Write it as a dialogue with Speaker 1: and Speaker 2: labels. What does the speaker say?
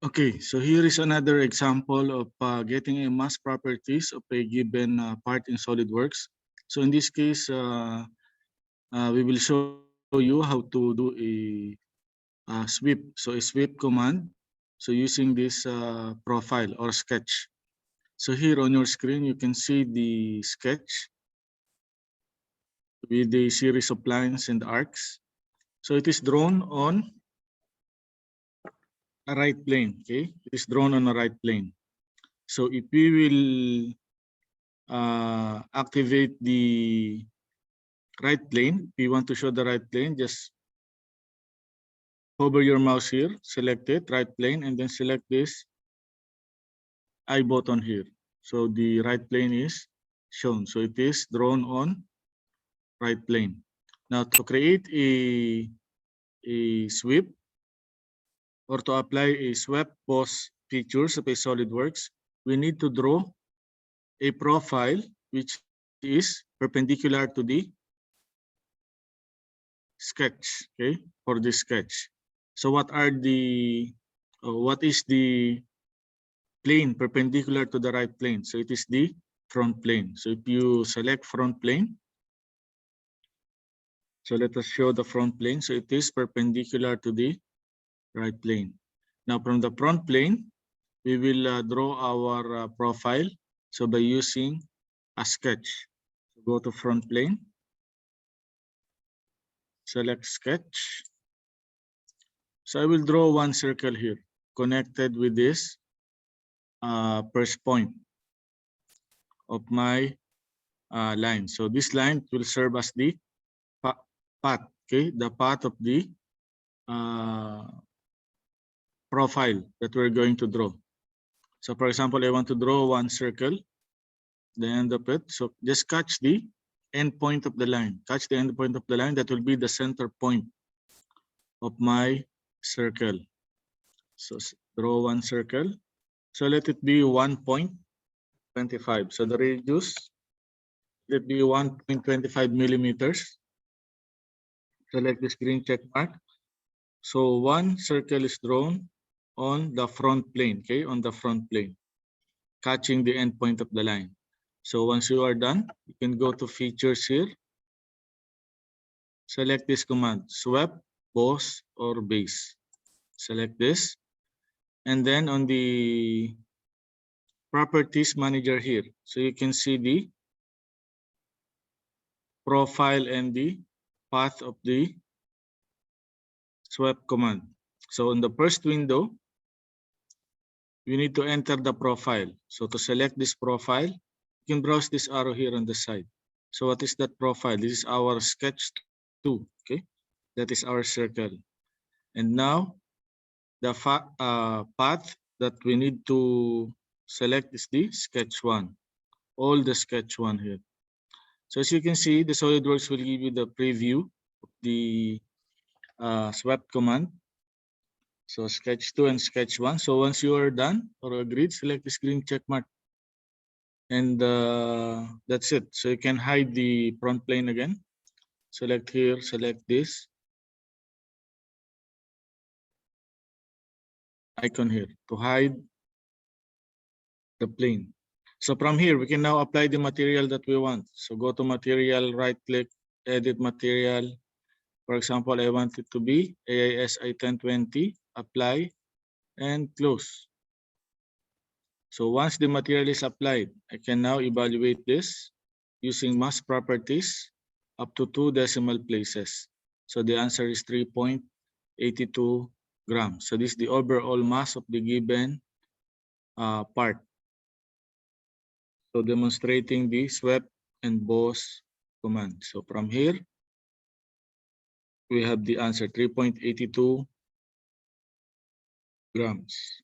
Speaker 1: Okay, so here is another example of getting a mass properties of a given part in SolidWorks. So in this case, we will show you how to do a sweep. So a sweep command. So using this profile or sketch. So here on your screen, you can see the sketch with the series of lines and arcs. So it is drawn on a right plane. Okay, it is drawn on a right plane. So if we will activate the right plane, if you want to show the right plane, just hover your mouse here, select it, right plane, and then select this I button here. So the right plane is shown. So it is drawn on right plane. Now to create a sweep or to apply a swept pose features of a SolidWorks, we need to draw a profile which is perpendicular to the sketch, okay, for this sketch. So what is the plane perpendicular to the right plane? So it is the front plane. So if you select front plane, so let us show the front plane. So it is perpendicular to the right plane. Now from the front plane, we will draw our profile. So by using a sketch, so go to front plane, select sketch. So I will draw one circle here connected with this first point of my line. So this line will serve as the path, okay, the path of the profile that we're going to draw. So for example, I want to draw one circle, the end of it. So just catch the end point of the line. Catch the end point of the line. That will be the center point of my circle. So draw one circle. So let it be 1.25. So the radius, let it be 1.25 millimeters. Select this green check mark. So one circle is drawn on the front plane, okay, on the front plane, catching the end point of the line. So once you are done, you can go to features here. Select this command, sweep, boss, or base. Select this. And then on the properties manager here, so you can see the profile and the path of the sweep command. So in the first window, we need to enter the profile. So to select this profile, you can browse this arrow here on the side. So what is that profile? This is our sketch 2, okay? That is our circle. And now the path that we need to select is the sketch 1, all the sketch 1 here. So as you can see, the SolidWorks will give you the preview of the swept command. So sketch 2 and sketch 1. So once you are done or agreed, select this green check mark. And that's it. So you can hide the front plane again. Select here, select this icon here to hide the plane. So from here, we can now apply the material that we want. So go to material, right click, edit material. For example, I want it to be AIS I-1020, apply, and close. So once the material is applied, I can now evaluate this using mass properties up to 2 decimal places. So the answer is 3.82 grams. So this is the overall mass of the given part. So demonstrating the swept and boss command. So from here, we have the answer 3.82 grams.